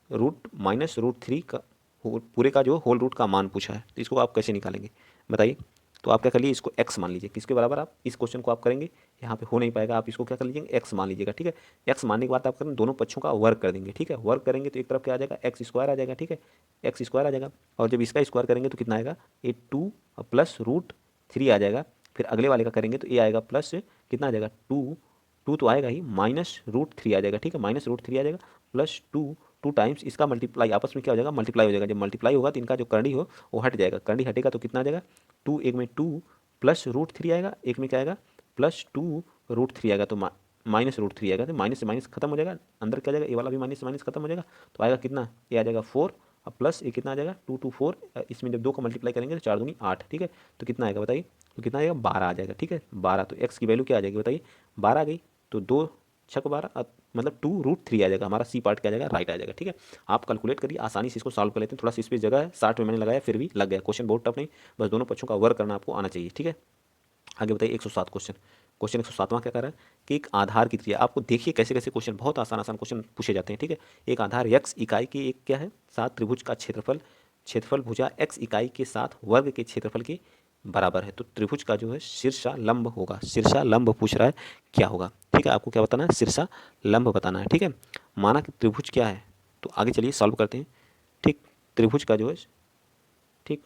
रूट माइनस √3 का पूरे का जो होल रूट का मान पूछा है। तो इसको आप कैसे निकालेंगे बताइए। तो आप क्या कर लीजिए, इसको x मान लीजिए। किसके बराबर, आप इस क्वेश्चन को आप करेंगे, यहाँ पे हो नहीं पाएगा, आप इसको क्या कर लीजिएगा, x मान लीजिएगा। ठीक है, x मानने के बाद आप करेंगे दोनों पक्षों का वर्ग कर देंगे। ठीक है, वर्ग करेंगे तो एक तरफ क्या आ जाएगा, x² आ जाएगा। ठीक है, x² आ जाएगा, और जब इसका स्क्वायर करेंगे तो कितना आएगा, ये 2 प्लस √3 आ जाएगा। फिर अगले वाले का करेंगे तो ये आएगा प्लस कितना आ जाएगा, 2 तो आएगा ही, -√3 आ जाएगा। ठीक है, -√3 आ जाएगा प्लस 2 टाइम्स इसका मल्टीप्लाई, आपस में क्या हो जाएगा, मल्टीप्लाई हो जाएगा। जब मल्टीप्लाई होगा तो इनका जो करंडी हो वो हट जाएगा, करंडी हटेगा तो कितना आ जाएगा, 2 एक में 2 प्लस √3 आएगा, एक में क्या आएगा +2 √3 आएगा, तो -√3 आएगा। तो माइनस से माइनस खत्म हो जाएगा, अंदर क्या जाएगा, ये वाला भी माइनस से माइनस खत्म हो जाएगा, तो आएगा कितना, ये आ जाएगा 4 और प्लस ये कितना आ जाएगा 2 2 4, इसमें जब 2 को मल्टीप्लाई करेंगे तो 4 दूनी 8। ठीक है, तो कितना आएगा बताइए, तो कितना आएगा 12 आ जाएगा। ठीक है, 12, तो x की वैल्यू क्या आ जाएगी बताइए, 12 आ गई। तो 2 छक 12 मतलब 2√3 आ जाएगा, हमारा सी पार्ट क्या आ जाएगा, राइट आ जाएगा। ठीक है, आप कैलकुलेट करिए, आसानी से इसको सॉल्व कर लेते हैं। थोड़ा सी इस पर जगह है, 60 में मैंने लगाया फिर भी लग गया। क्वेश्चन बहुत टफ नहीं, बस दोनों पक्षों का वर्क करना आपको आना चाहिए। ठीक है, आगे बताइए 107 क्वेश्चन। क्वेश्चन 107वां क्या कर रहा है कि एक आधार की क्रिया, आपको देखिए कैसे कैसे क्वेश्चन, बहुत आसान आसान क्वेश्चन पूछे जाते हैं। ठीक है, एक आधार x इकाई की एक क्या है, 7 त्रिभुज का क्षेत्रफल, क्षेत्रफल भुजा x इकाई के साथ वर्ग के क्षेत्रफल के बराबर है। तो त्रिभुज का जो है शीर्षा लंब होगा, शीर्षा लंब पूछ रहा है क्या होगा। ठीक है, आपको क्या बताना है, शीर्षा लंब बताना है। ठीक है, माना कि त्रिभुज क्या है, तो आगे चलिए सॉल्व करते हैं। ठीक, त्रिभुज का जो है, ठीक,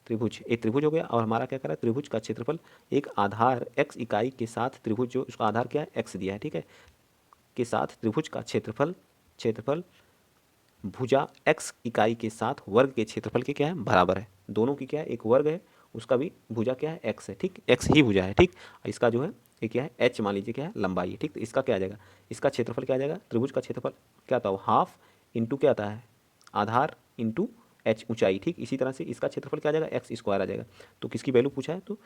त्रिभुज एक त्रिभुज हो गया, और हमारा क्या कर रहा है, त्रिभुज का क्षेत्रफल एक आधार x इकाई के साथ त्रिभुज, जो उसका आधार क्या है, x दिया है। ठीक है, के साथ त्रिभुज का क्षेत्रफल, क्षेत्रफल भुजा x इकाई के साथ वर्ग के क्षेत्रफल के क्या है, बराबर है। दोनों की क्या है, एक वर्ग है, उसका भी भुजा क्या है, x है। ठीक, x ही भुजा है। ठीक, इसका जो है ये क्या है, h मान लीजिए क्या है, लंबाई है। ठीक, तो इसका क्या आ जाएगा, इसका क्षेत्रफल क्या आ जाएगा, त्रिभुज का क्षेत्रफल क्या आता है, हाफ इंटू क्या आता है, आधार इंटू h ऊंचाई। ठीक, इसी तरह से इसका क्षेत्रफल क्या आ जाएगा, x² आ जाएगा। तो किसकी वैल्यू पूछा है, तो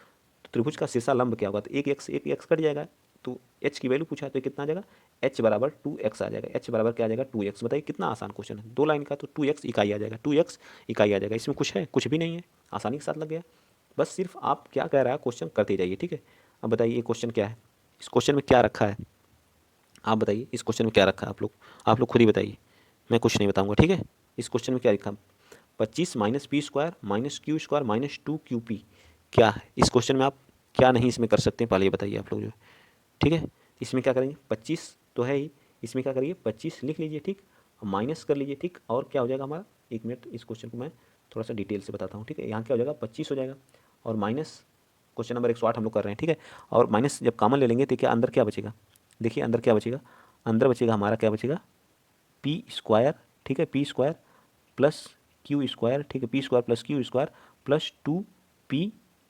त्रिभुज का शीर्षा लंब क्या होगा, तो एक x कट जाएगा, तो h की वैल्यू पूछा है तो कितना आ जाएगा, h बराबर 2x आ जाएगा। h बराबर क्या आ जाएगा, 2x। बताइए कितना आसान क्वेश्चन है, 2 लाइन का, तो 2x इकाई आ जाएगा, 2x इकाई आ जाएगा। इसमें कुछ है, कुछ भी नहीं है, आसानी के साथ लग गया। बस सिर्फ आप क्या कह रहा है, क्वेश्चन करते जाइए। ठीक है, अब बताइए ये क्वेश्चन क्या है, इस क्वेश्चन में क्या रखा है, आप बताइए इस क्वेश्चन में क्या रखा है, आप लोग खुद ही बताइए, मैं कुछ नहीं बताऊंगा। ठीक है, इस क्वेश्चन में क्या लिखा, 25 - p² - q² - 2qp क्या है। इस क्वेश्चन में आप क्या नहीं इसमें कर सकते हैं, पहले ये बताइए आप लोग जो है। ठीक है, इसमें क्या करेंगे, 25 तो है ही, इसमें क्या करिए 25 लिख लीजिए। ठीक, माइनस कर लीजिए। ठीक, और क्या हो जाएगा हमारा, एक मिनट, इस क्वेश्चन को मैं थोड़ा सा डिटेल से बताता हूँ। ठीक है, यहाँ क्या हो जाएगा, 25 हो जाएगा, और माइनस क्वेश्चन नंबर 108 हम लोग कर रहे हैं। ठीक है, और माइनस जब कॉमन ले लेंगे तो क्या अंदर क्या बचेगा, देखिए अंदर क्या बचेगा, अंदर बचेगा हमारा क्या बचेगा, p²। ठीक है, p² प्लस q²। ठीक है, p² plus q² plus 2pq,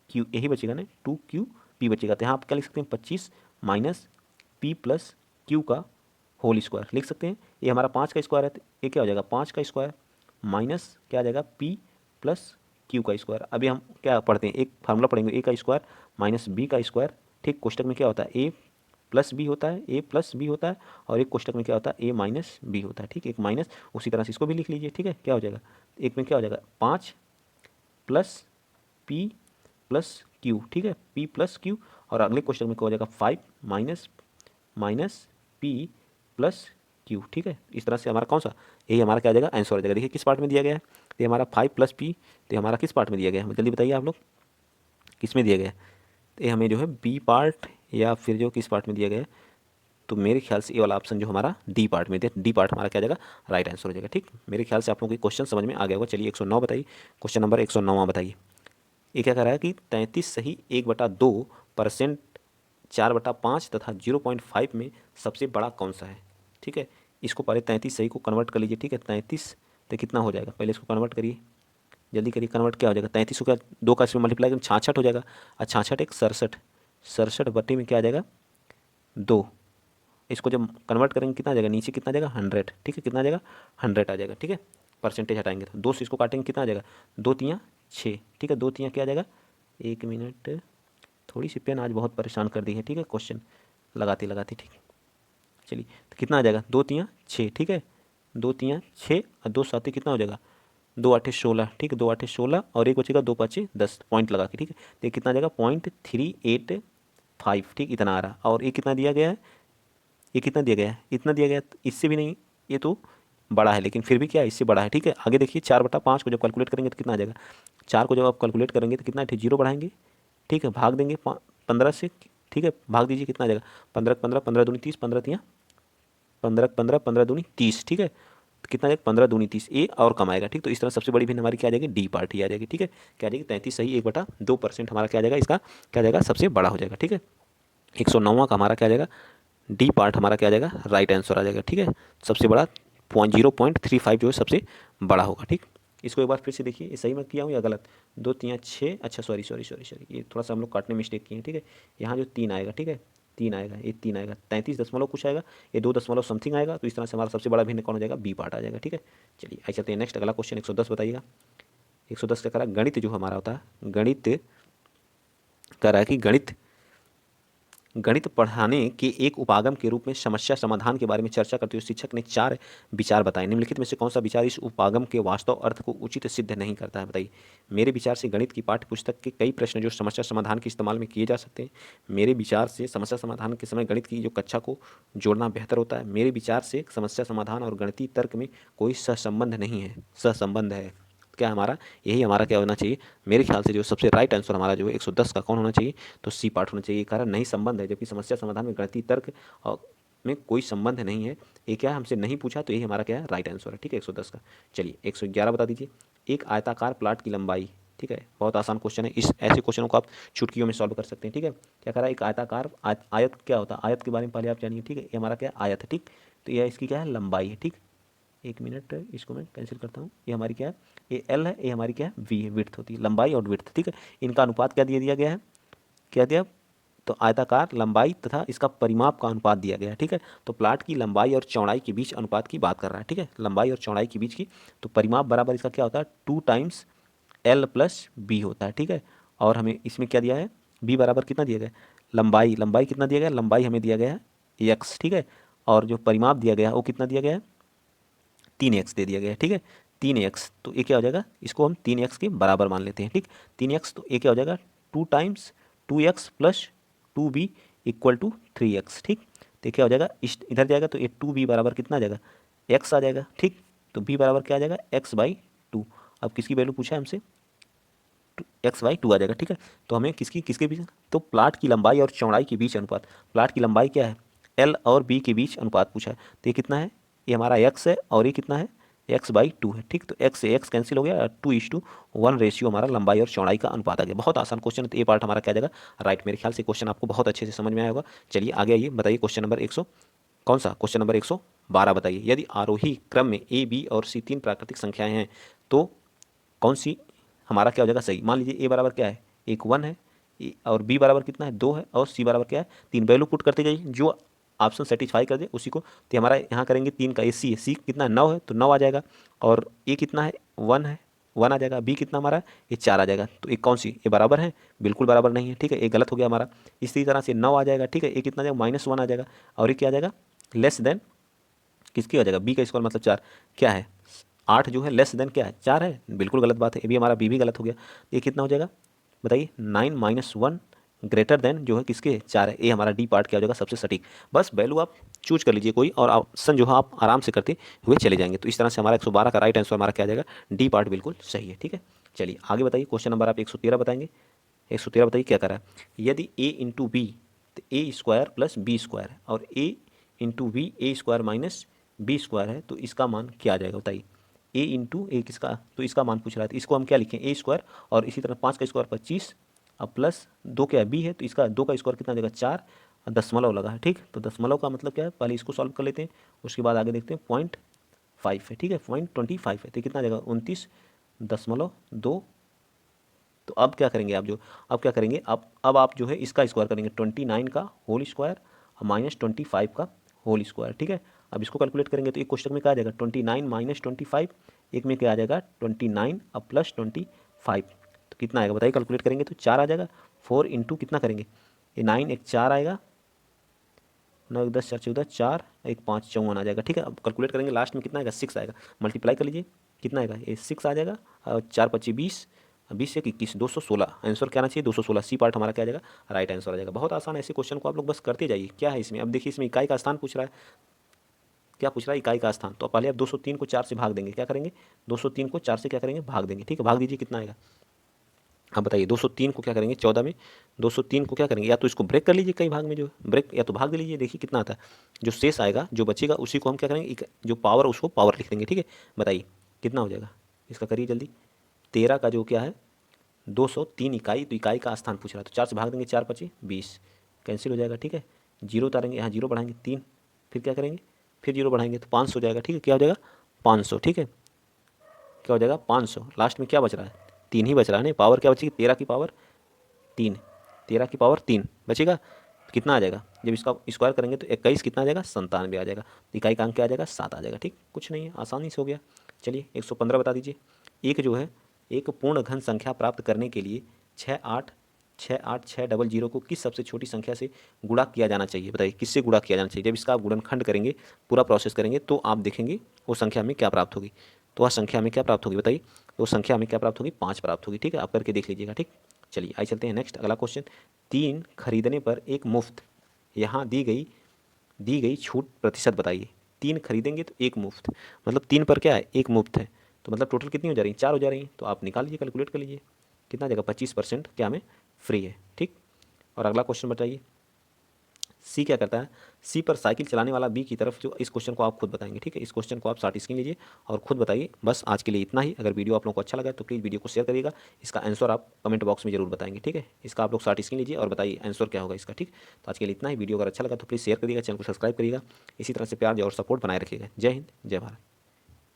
यही बचेगा ना, 2qp बचेगा। तो यहाँ आप क्या लिख सकते हैं, 25 माइनस p प्लस q का होल स्क्वायर लिख सकते हैं। ये हमारा 5 का स्क्वायर है, तो ये क्या हो जाएगा, 5 का स्क्वायर माइनस क्या आ जाएगा, p प्लस q का स्क्वायर। अभी हम क्या पढ़ते हैं, एक फार्मूला पढ़ेंगे, a का स्क्वायर माइनस b का स्क्वायर। ठीक, कोष्टक में क्या होता है, a प्लस बी होता है, a प्लस बी होता है, और एक कोष्टक में क्या होता है, a माइनस बी होता है। ठीक, एक माइनस, उसी तरह से इसको भी लिख लीजिए। ठीक है, क्या हो जाएगा, एक में क्या हो जाएगा, 5 प्लस p प्लस q। ठीक है, p प्लस q, और अगले क्वेश्चन में क्या हो जाएगा, 5 माइनस p प्लस क्यू। ठीक है, इस तरह से हमारा कौन सा, यही हमारा क्या आ जाएगा, आंसर हो जाएगा। देखिए किस पार्ट में दिया गया है, तो ये हमारा 5 प्लस पी, तो ये हमारा किस पार्ट में दिया गया है, जल्दी बताइए आप लोग, किस में दिया गया है। तो ये हमें जो है बी पार्ट या फिर जो किस पार्ट में दिया गया है, तो मेरे ख्याल से ये वाला ऑप्शन जो हमारा डी पार्ट में दिया, डी पार्ट हमारा क्या आ जाएगा, राइट आंसर हो जाएगा। ठीक, मेरे ख्याल से आप लोगों को क्वेश्चन समझ में आ गया होगा। चलिए 109 बताइए, क्वेश्चन नंबर 109 बताइए। ये क्या कह रहा है कि 33 सही 1/2% 4/5 तथा 0.5 में सबसे बड़ा कौन सा है। ठीक है, इसको पहले 33 सही को कन्वर्ट कर लीजिए। ठीक है, 33 तो कितना हो जाएगा, पहले इसको कन्वर्ट करिए, जल्दी करिए। कन्वर्ट क्या हो जाएगा, 33 को क्या 2 का इसमें मल्टीप्लाई करें 66 हो जाएगा, और 66 एक 67, 67 बट्टे में क्या आ जाएगा 2। इसको जब कन्वर्ट करेंगे कितना आ जाएगा, नीचे कितना आ जाएगा 100। ठीक है, कितना आ जाएगा 100 आ जाएगा। ठीक है, परसेंटेज हटाएंगे तो 2 से इसको काटेंगे कितना आ जाएगा, 2 तियाँ 6। ठीक है, 2 तियाँ क्या आ जाएगा, 1 मिनट, थोड़ी सी पेन आज बहुत परेशान कर दी है। ठीक है, क्वेश्चन लगाते लगाते। ठीक, चलिए तो कितना आ जाएगा, 2 तियाँ 6। ठीक है, 2 तियाँ 6 और 2 साथी कितना हो जाएगा, 2 8 16। ठीक है, 2 8 16 और एक बचेगा 2 5 10 पॉइंट लगा के। ठीक है, तो ये कितना आ जाएगा 0.385। ठीक, इतना आ रहा। और ये कितना दिया गया है, ये कितना दिया गया है, इतना दिया गया है, इससे भी नहीं, ये तो बड़ा है लेकिन फिर भी क्या है, इससे बड़ा है। ठीक है, आगे देखिए 4/5 को जब कैलकुलेट करेंगे तो कितना आ जाएगा, 4 को जब आप कैलकुलेट करेंगे तो कितना है, जीरो बढ़ाएंगे। ठीक है, भाग देंगे 15 से। ठीक है, भाग दीजिए, कितना आ जाएगा 15 15, 15 दूनी 30, 15 तियाँ 15 15, 15 दूनी 30। ठीक है, तो कितना आ जाएगा 15 दूनी 30, ए और कम आएगा। ठीक, तो इस तरह सबसे बड़ी भिन्न हमारी क्या आ जाएगी, डी पार्ट ही आ जाएगी। ठीक है, क्या आ जाएगी 33 सही 1/2% हमारा क्या आ जाएगा, इसका क्या आ जाएगा, सबसे बड़ा हो जाएगा। ठीक है, 109वां का हमारा क्या आ जाएगा, डी पार्ट हमारा क्या आ जाएगा, राइट आंसर आ जाएगा। ठीक है, सबसे बड़ा 0.35 जो है सबसे बड़ा होगा। ठीक, इसको एक बार फिर से देखिए, ये सही मैं किया हूँ या गलत, 2 तियाँ 6, अच्छा सॉरी सॉरी सॉरी सॉरी, ये थोड़ा सा हम लोग काटने मिस्टेक किए हैं। ठीक है, यहाँ जो 3 आएगा, ठीक है 3 आएगा, ये 3 आएगा, 33 दशमलव कुछ आएगा, ये 2 दशमलव समथिंग आएगा, तो इस तरह से हमारा सबसे बड़ा भिन्न कौन हो जाएगा, बी पार्ट आ जाएगा। ठीक है, चलिए आइए चलते हैं नेक्स्ट, अगला क्वेश्चन 110 बताइएगा। 110 का करा गणित जो हमारा होता है, गणित कह रहा है कि गणित पढ़ाने के एक उपागम के रूप में समस्या समाधान के बारे में चर्चा करते हुए शिक्षक ने 4 विचार बताए। निम्नलिखित में से कौन सा विचार इस उपागम के वास्तव अर्थ को उचित सिद्ध नहीं करता है, बताइए। मेरे विचार से गणित की पाठ्य पुस्तक के कई प्रश्न जो समस्या समाधान के इस्तेमाल में किए जा सकते हैं। मेरे विचार से समस्या समाधान के समय गणित की जो कक्षा को जोड़ना बेहतर होता है। मेरे विचार से समस्या समाधान और गणितीय तर्क में कोई सहसंबंध नहीं है, सहसंबंध है। क्या हमारा, यही हमारा क्या होना चाहिए, मेरे ख्याल से जो सबसे राइट आंसर हमारा जो है 110 का कौन होना चाहिए, तो सी पार्ट होना चाहिए। कारण नहीं संबंध है, जबकि समस्या समाधान में गणितीय तर्क में कोई संबंध नहीं है। ये क्या है, हमसे नहीं पूछा, तो यही हमारा क्या है, राइट आंसर है। ठीक है, 110 का। चलिए 111 बता दीजिए। एक आयताकार प्लाट की लंबाई, ठीक है बहुत आसान क्वेश्चन है, इस ऐसे क्वेश्चनों को आप चुटकियों में सॉल्व कर सकते हैं। ठीक है, क्या कह रहा है, एक आयताकार आयत क्या होता है, आयत के बारे में पहले आप जानिए। ठीक है, ये हमारा क्या है, आयत है। ठीक, तो यह इसकी क्या है, लंबाई है। ठीक, 1 मिनट, इसको मैं कैंसिल करता हूँ। ये हमारी क्या है, ये एल है, ये हमारी क्या है, वी है, विड्थ होती है, लंबाई और विड्थ। ठीक है, इनका अनुपात क्या दिया गया है, क्या दिया, तो आयताकार लंबाई तथा इसका परिमाप का अनुपात दिया गया है। ठीक है, तो प्लाट की लंबाई और चौड़ाई के बीच अनुपात की बात कर रहा है। ठीक है, लंबाई और चौड़ाई के बीच की, तो परिमाप बराबर इसका क्या होता है, 2 टाइम्स एल प्लस बी होता है। ठीक है, और हमें इसमें क्या दिया है, बी बराबर कितना दिया गया है, लंबाई, लंबाई कितना दिया गया है, लंबाई हमें दिया गया है एक्स। ठीक है, और जो परिमाप दिया गया है वो कितना दिया गया है, 3x दे दिया गया है। ठीक है, 3x, तो ये क्या हो जाएगा, इसको हम 3x के बराबर मान लेते हैं। ठीक, 3x, तो ये क्या हो जाएगा 2 times 2x plus 2b equal to 3x। ठीक, तो ये क्या हो जाएगा, इधर जाएगा तो ये 2b बराबर कितना आ जाएगा, x आ जाएगा। ठीक, तो b बराबर क्या आ जाएगा, x/2। अब किसकी वैल्यू पूछा है हमसे, x/2 आ जाएगा। ठीक है, तो हमें किसकी किसके बीच, तो प्लाट की लंबाई और चौड़ाई के बीच अनुपात, प्लाट की लंबाई क्या है, l और b के बीच अनुपात पूछा है, तो ये कितना है, ये हमारा x है और ये कितना है, x/2 है। ठीक, तो x से x कैंसिल हो गया, 2:1 रेशियो हमारा लंबाई और चौड़ाई का अनुपात आ गया। बहुत आसान क्वेश्चन है, तो ये पार्ट हमारा क्या आ जाएगा, राइट। मेरे ख्याल से क्वेश्चन आपको बहुत अच्छे से समझ में आया होगा। चलिए आगे आइए, बताइए क्वेश्चन नंबर 100 कौन सा, क्वेश्चन नंबर 112 बताइए। यदि आरोही क्रम में a b और c 3 प्राकृतिक संख्याएं हैं तो कौन सी हमारा क्या हो जाएगा सही। मान लीजिए a बराबर क्या है, एक 1 है, और b बराबर कितना है 2 है, और c बराबर क्या है 3। वैल्यू पुट करते जाइए, जो ऑप्शन सेटिस्फाई कर दे उसी को, तो हमारा यहाँ करेंगे 3 का, ये c है, c कितना है 9 है, तो 9 आ जाएगा, और a कितना है 1 है, 1 आ जाएगा, b कितना हमारा ये 4 आ जाएगा। तो एक कौन सी, ये बराबर है, बिल्कुल बराबर नहीं है। ठीक है, ये गलत हो गया हमारा। इसी तरह से 9 आ जाएगा। ठीक है, ये कितना आ जाएगा, -1 आ जाएगा, और ये क्या आ जाएगा, लेस देन किसकी हो जाएगा, बी का स्क्वायर मतलब 4 क्या है, 8 जो है लेस देन क्या है, 4 है, बिल्कुल गलत बात है, ये भी हमारा बी भी गलत हो गया। ये कितना हो जाएगा बताइए, 9 - 1 ग्रेटर देन जो है किसके 4 है, ए हमारा डी पार्ट क्या हो जाएगा सबसे सटीक। बस वैल्यू आप चूज कर लीजिए कोई और ऑप्शन जो है आप आराम से करते हुए चले जाएंगे। तो इस तरह से हमारा 112 का राइट आंसर हमारा क्या आ जाएगा, डी पार्ट बिल्कुल सही है। ठीक है, चलिए आगे बताइए, क्वेश्चन नंबर आप 113 बताएंगे। 113 बताइए क्या करा है, यदि a इंटू बी तो A square plus B square है और a into B A square minus B square है, तो इसका मान क्या आ जाएगा बताइए। a इंटू ए किसका, तो इसका मान पूछ रहा है, तो इसको हम क्या लिखें ए स्क्वायर और इसी तरह 5 का स्क्वायर 25 अब प्लस 2 क्या बी है, तो इसका 2 का स्क्वायर कितना आ जाएगा 4 और दशमलव लगा है। ठीक, तो दशमलव का मतलब क्या है, पहले इसको सॉल्व कर लेते हैं, उसके बाद आगे देखते हैं 0.5 है। ठीक है, 0.25 है, तो कितना आ जाएगा 29.2। तो अब क्या करेंगे आप जो, अब क्या करेंगे अब आप जो है इसका स्क्वायर करेंगे 29 का होल स्क्वायर और माइनस 25 का होल स्क्वायर। ठीक है, अब इसको कैलकुलेट करेंगे तो एक क्वेश्चन में क्या आ जाएगा 29 माइनस 25, एक में क्या आ जाएगा 29 अब प्लस 25, तो कितना आएगा बताइए, कैलकुलेट करेंगे तो 4 आ जाएगा। 4 इंटू कितना करेंगे, ये 9 एक 4 आएगा, 9 एक 10 4 14 4 एक 5 54 आ जाएगा। ठीक है, अब कैलकुलेट करेंगे लास्ट में कितना आएगा 6 आएगा, मल्टीप्लाई कर लीजिए कितना आएगा, ये 6 आ जाएगा और 4 25 20, 20 से 21 216, आंसर क्या आना चाहिए 216, सी पार्ट हमारा क्या आ जाएगा राइट आंसर आ जाएगा। बहुत आसान है, ऐसे क्वेश्चन को आप लोग बस करते जाइए। क्या है इसमें, अब देखिए इसमें इकाई का स्थान पूछ रहा है, क्या पूछ रहा है इकाई का स्थान, तो पहले आप 203 को 4 से भाग देंगे, क्या करेंगे 203 को 4 से क्या करेंगे भाग देंगे। ठीक है, भाग दीजिए कितना आएगा, हाँ बताइए 203 को क्या करेंगे 14 में, 203 को क्या करेंगे या तो इसको ब्रेक कर लीजिए कई भाग में, जो ब्रेक या तो भाग दे लीजिए, देखिए कितना आता है, जो शेष आएगा जो बचेगा उसी को हम क्या करेंगे जो पावर उसको पावर लिख देंगे। ठीक है, बताइए कितना हो जाएगा, इसका करिए जल्दी। 13 का जो क्या है 203 इकाई, तो इकाई का स्थान पूछ रहा है, तो 4 से भाग देंगे 4 25 20, कैंसिल हो जाएगा। ठीक है, जीरो उतारेंगे, यहाँ जीरो बढ़ाएंगे 3, फिर क्या करेंगे फिर जीरो बढ़ाएंगे तो 500 हो जाएगा। ठीक है, क्या हो जाएगा 500। ठीक है, क्या हो जाएगा 500, लास्ट में क्या बच रहा है 3 ही बच रहा है, नहीं पावर क्या बचेगी 13 की पावर 3, 13 की पावर 3 बचेगा, तो कितना आ जाएगा जब इसका स्क्वायर करेंगे तो 21 कितना आ जाएगा 97 आ जाएगा, इकाई का अंक क्या आ जाएगा 7 आ जाएगा। ठीक, कुछ नहीं है, आसानी से हो गया। चलिए 115 बता दीजिए, एक जो है एक पूर्ण घन संख्या प्राप्त करने के लिए 68600 को किस सबसे छोटी संख्या से गुणा किया जाना चाहिए, बताइए किससे गुणा किया जाना चाहिए। जब इसका आप गुणनखंड करेंगे पूरा प्रोसेस करेंगे तो आप देखेंगे वो संख्या में क्या प्राप्त होगी, तो वह संख्या में क्या प्राप्त होगी बताइए, तो संख्या में क्या प्राप्त होगी 5 प्राप्त होगी। ठीक है, आप करके देख लीजिएगा। ठीक, चलिए आइए चलते हैं नेक्स्ट अगला क्वेश्चन, 3 खरीदने पर एक मुफ्त, यहाँ दी गई छूट प्रतिशत बताइए। 3 खरीदेंगे तो एक मुफ्त, मतलब 3 पर क्या है एक मुफ्त है, तो मतलब टोटल कितनी हो जा रही है 4 हो जा रही हैं, तो आप निकाल लीजिए कैलकुलेट कर लीजिए कितना आ जाएगा 25% क्या हमें फ्री है। ठीक, और अगला क्वेश्चन बताइए, सी क्या करता है, सी पर साइकिल चलाने वाला बी की तरफ, जो इस क्वेश्चन को आप खुद बताएंगे। ठीक है, इस क्वेश्चन को आप शॉर्ट स्क्रीन लीजिए और खुद बताइए। बस आज के लिए इतना ही, अगर वीडियो आप लोगों को अच्छा लगा तो प्लीज़ वीडियो को शेयर करिएगा, इसका आंसर आप कमेंट बॉक्स में जरूर बताएंगे। ठीक है, इसका आप लोग शॉर्ट स्क्रीन लीजिए और बताइए आंसर क्या होगा इसका। ठीक, तो आज के लिए इतना ही, वीडियो अगर अच्छा लगा तो प्लीज़ शेयर करिएगा, चैनल को सब्सक्राइब करिएगा, इसी तरह से प्यार और सपोर्ट बनाए रखिएगा। जय हिंद, जय भारत।